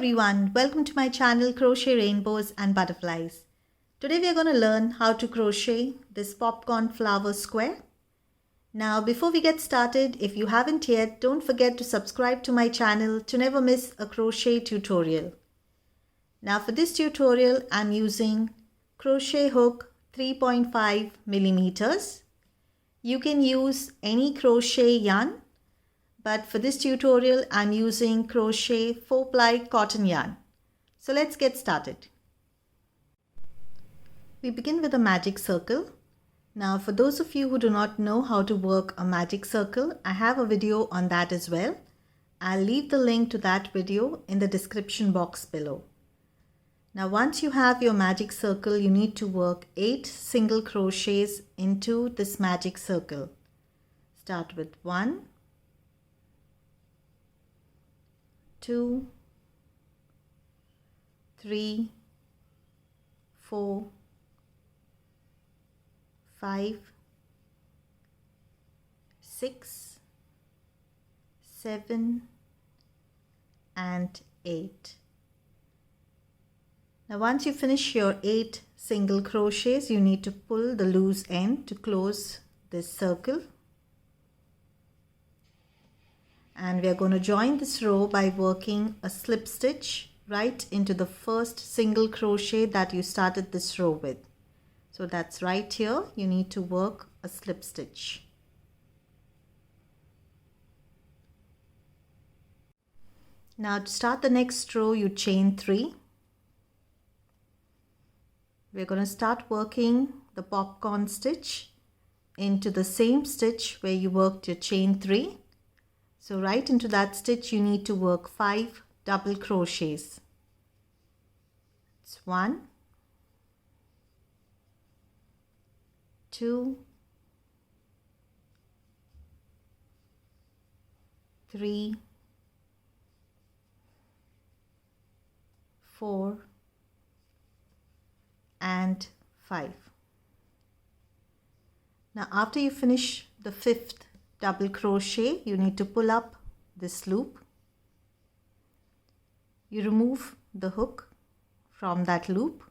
everyone, welcome to my channel Crochet Rainbows and Butterflies. Today we are going to learn how to crochet this popcorn flower square. Now before we get started, if you haven't yet, don't forget to subscribe to my channel to never miss a crochet tutorial. Now for this tutorial I'm using crochet hook 3.5 millimeters. You can use any crochet yarn. But for this tutorial, I'm using crochet 4-ply cotton yarn. So let's get started. We begin with a magic circle. Now for those of you who do not know how to work a magic circle, I have a video on that as well. I'll leave the link to that video in the description box below. Now once you have your magic circle, you need to work 8 single crochets into this magic circle. Start with 1, 2, 3, 4, 5, 6, 7, and 8. Now once you finish your 8 single crochets, you need to pull the loose end to close this circle. And we are going to join this row by working a slip stitch right into the first single crochet that you started this row with. So that's right here, you need to work a slip stitch. Now to start the next row, you chain 3. We're going to start working the popcorn stitch into the same stitch where you worked your chain 3. So right into that stitch you need to work 5 double crochets. It's 1, 2, 3, 4, and 5. Now after you finish the 5th double crochet, you need to pull up this loop. You remove the hook from that loop.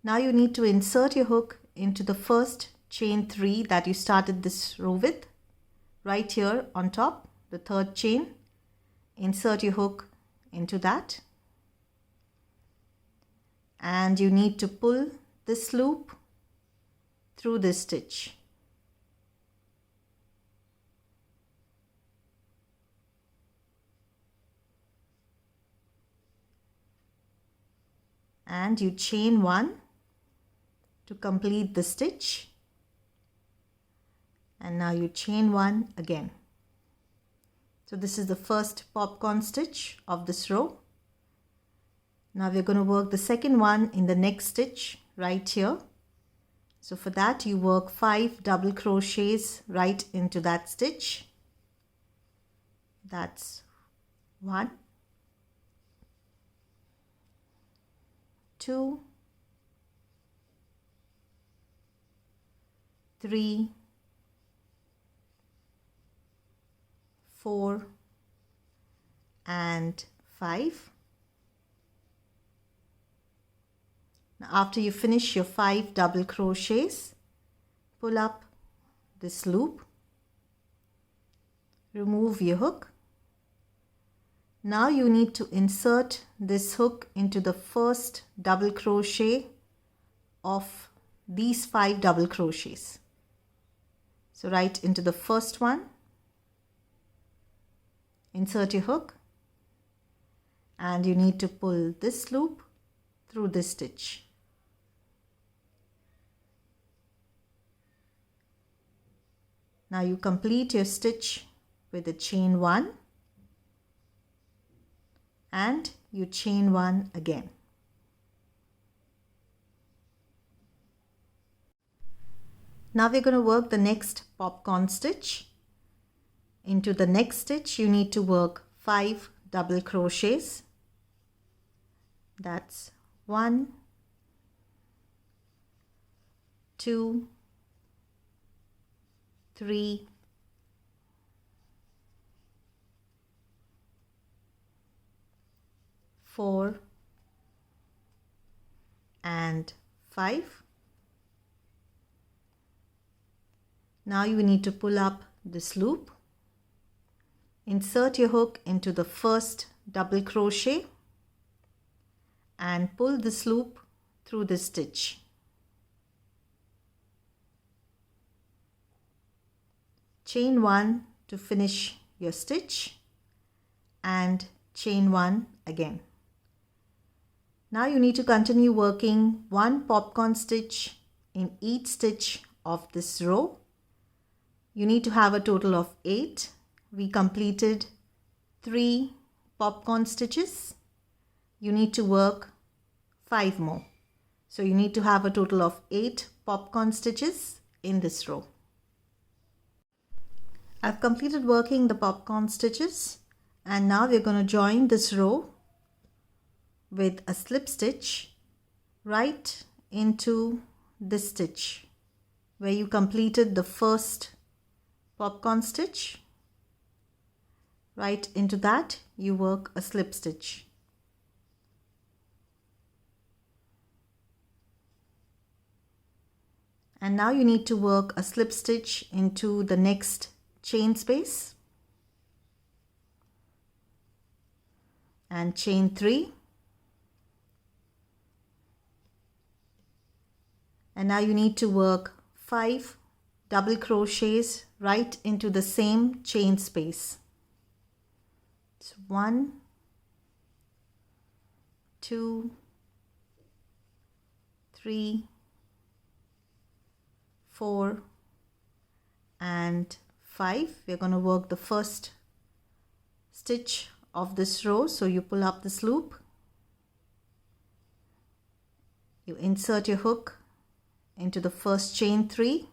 Now you need to insert your hook into the first chain 3 that you started this row with. Right here on top, the 3rd chain, insert your hook into that. And you need to pull this loop through this stitch. And you chain 1 to complete the stitch, and now you chain 1 again. So this is the first popcorn stitch of this row. Now we're going to work the second one in the next stitch right here. So for that you work 5 double crochets right into that stitch. That's 1, 2, 3, 4, and 5. Now after you finish your 5 double crochets, pull up this loop, remove your hook. Now you need to insert this hook into the first double crochet of these 5 double crochets. So right into the first one, insert your hook, and you need to pull this loop through this stitch. Now you complete your stitch with a chain 1 and you chain 1 again. Now we're going to work the next popcorn stitch. Into the next stitch you need to work 5 double crochets. That's 1, 2, 3, 4, 4 and 5. Now you need to pull up this loop. Insert your hook into the first double crochet and pull this loop through this stitch. Chain 1 to finish your stitch and chain 1 again. Now you need to continue working one popcorn stitch in each stitch of this row. You need to have a total of 8. We completed 3 popcorn stitches. You need to work 5 more. So you need to have a total of 8 popcorn stitches in this row. I've completed working the popcorn stitches, and now we're going to join this row with a slip stitch right into this stitch where you completed the first popcorn stitch. Right into that you work a slip stitch. And now you need to work a slip stitch into the next chain space and chain 3. And now you need to work 5 double crochets right into the same chain space. It's 1, 2, 3, 4 and 5. We're going to work the first stitch of this row. So you pull up this loop, you insert your hook into the first chain 3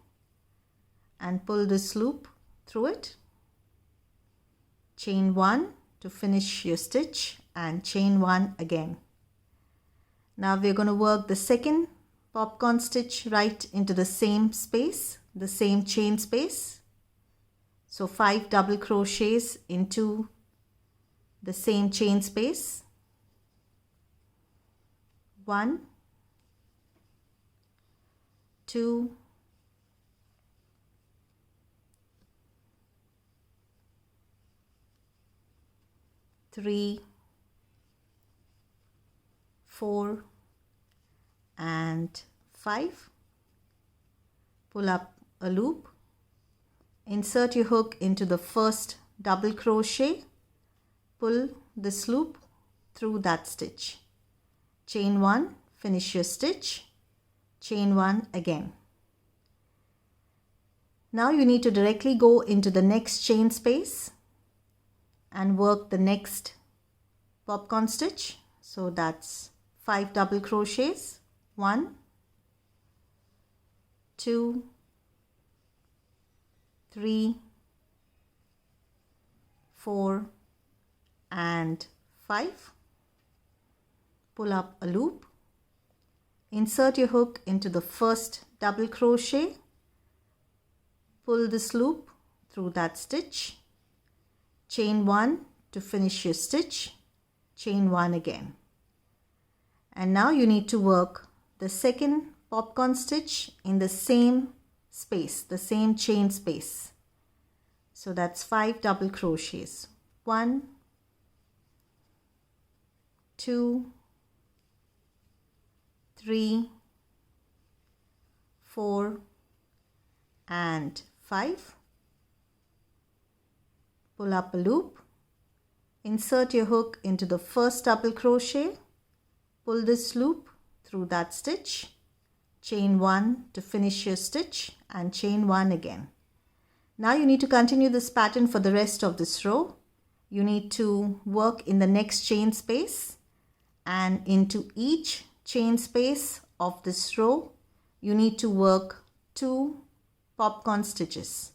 and pull this loop through it. Chain 1 to finish your stitch and chain 1 again. Now we're going to work the second popcorn stitch right into the same space, the same chain space. So 5 double crochets into the same chain space. 1, 2, 3, 4 and 5. Pull up a loop, insert your hook into the first double crochet, pull this loop through that stitch. Chain 1, finish your stitch, chain 1 again. Now you need to directly go into the next chain space and work the next popcorn stitch. So that's 5 double crochets, 1, 2, 3, 4 and 5. Pull up a loop, insert your hook into the first double crochet, pull this loop through that stitch, chain 1 to finish your stitch, chain 1 again. And now you need to work the second popcorn stitch in the same space, the same chain space. So that's 5 double crochets, 1, 2, 3, 4 and 5. Pull up a loop, insert your hook into the first double crochet, pull this loop through that stitch, chain 1 to finish your stitch and chain 1 again. Now you need to continue this pattern for the rest of this row. You need to work in the next chain space, and into each chain space of this row you need to work 2 popcorn stitches.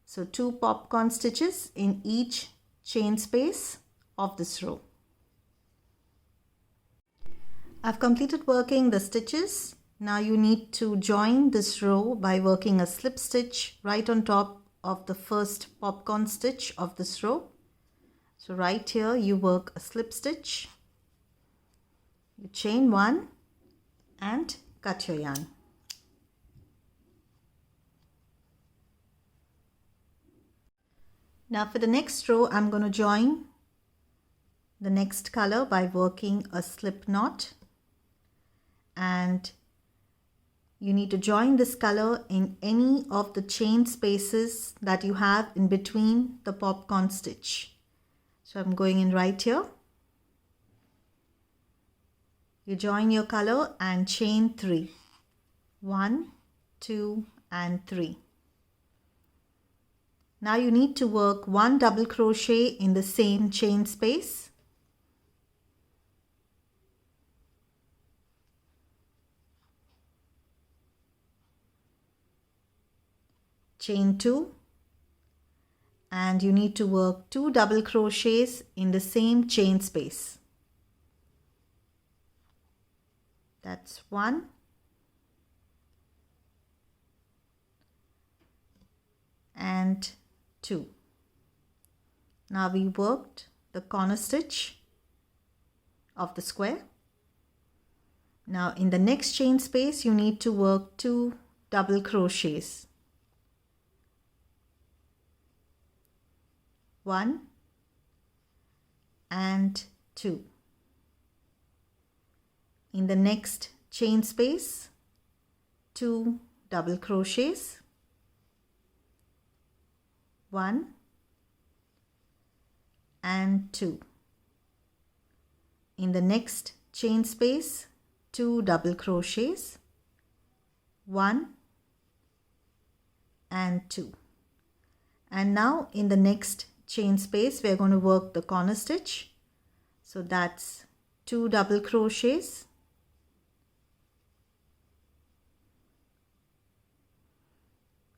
So 2 popcorn stitches in each chain space of this row. I've completed working the stitches. Now you need to join this row by working a slip stitch right on top of the first popcorn stitch of this row. So right here you work a slip stitch You chain 1 and cut your yarn. Now for the next row, I'm going to join the next color by working a slip knot, and you need to join this color in any of the chain spaces that you have in between the popcorn stitch. So I'm going in right here. You join your color and chain 3. 1, 2 and 3. Now you need to work 1 double crochet in the same chain space. Chain 2, and you need to work 2 double crochets in the same chain space. That's 1 and 2. Now we worked the corner stitch of the square. Now in the next chain space you need to work 2 double crochets. 1 and 2. In the next chain space, 2 double crochets. 1 and 2. In the next chain space, 2 double crochets. 1 and 2. And now in the next chain space we are going to work the corner stitch. So that's 2 double crochets.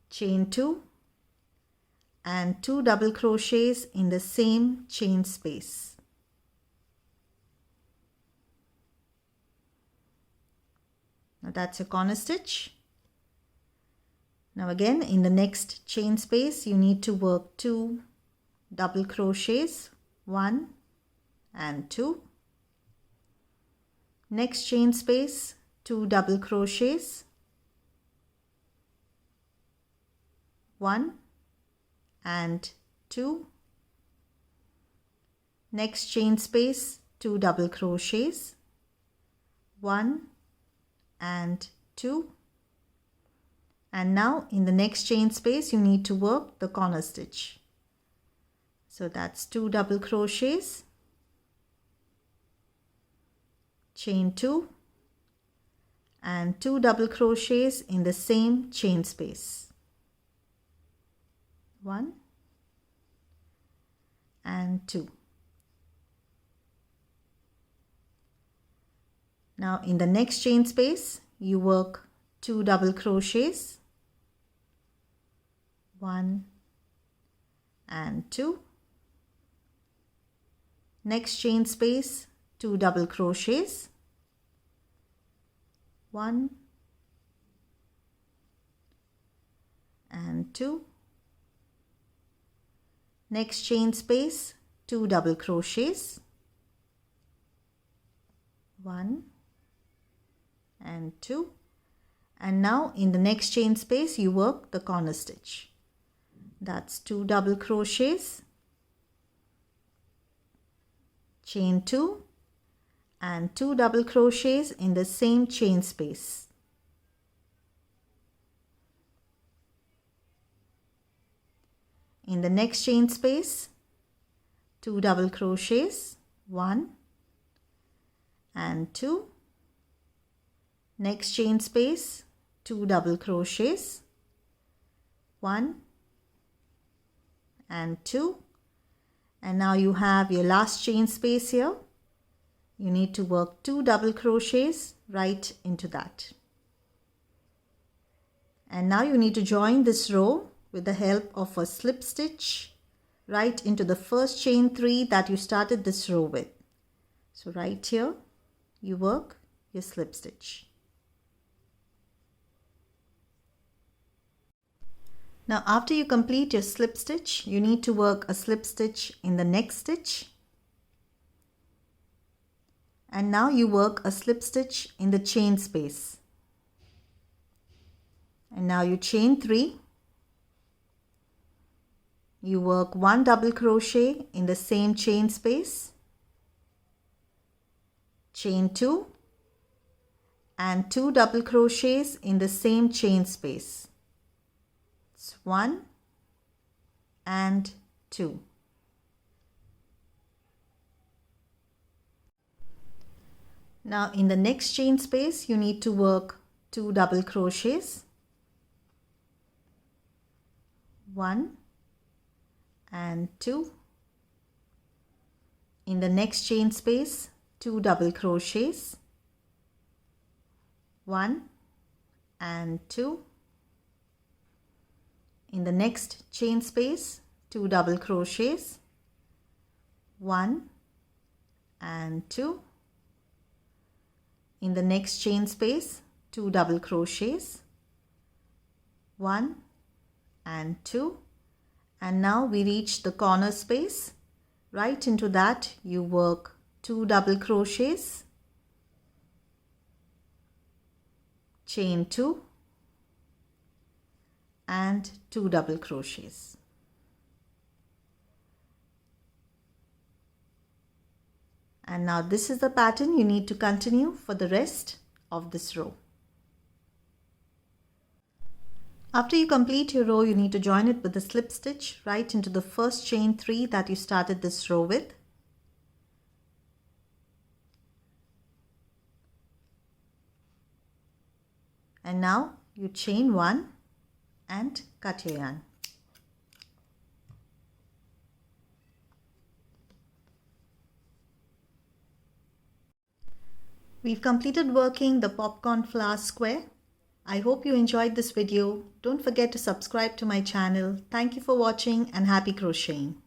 Chain 2 and 2 double crochets in the same chain space. Now that's a corner stitch. Now again in the next chain space you need to work 2 double crochets, 1 and 2. Next chain space, 2 double crochets, 1 and 2. Next chain space, 2 double crochets, 1 and 2. And now in the next chain space you need to work the corner stitch. So that's 2 double crochets, chain 2 and 2 double crochets in the same chain space. 1 and 2. Now in the next chain space you work 2 double crochets, 1 and 2. Next chain space, 2 double crochets, 1 and 2. Next chain space, 2 double crochets, 1 and 2. And now in the next chain space you work the corner stitch. That's 2 double crochets, chain 2 and 2 double crochets in the same chain space. In the next chain space, 2 double crochets, 1 and 2. Next chain space, 2 double crochets, 1 and 2. And now you have your last chain space here. You need to work 2 double crochets right into that. And now you need to join this row with the help of a slip stitch right into the first chain 3 that you started this row with. So right here you work your slip stitch. Now after you complete your slip stitch, you need to work a slip stitch in the next stitch. And now you work a slip stitch in the chain space. And now you chain 3. You work 1 double crochet in the same chain space, chain 2, and 2 double crochets in the same chain space. It's 1 and 2. Now in the next chain space you need to work 2 double crochets, 1 and 2. In the next chain space 2 double crochets, 1 and 2. In the next chain space 2 double crochets, 1 and 2. In the next chain space 2 double crochets, 1 and 2. And now we reach the corner space. Right into that you work 2 double crochets, chain 2 and 2 double crochets. And now this is the pattern you need to continue for the rest of this row. After you complete your row, you need to join it with a slip stitch right into the first chain 3 that you started this row with. And now you chain 1 and cut your yarn. We've completed working the popcorn flower square. I hope you enjoyed this video. Don't forget to subscribe to my channel. Thank you for watching and happy crocheting.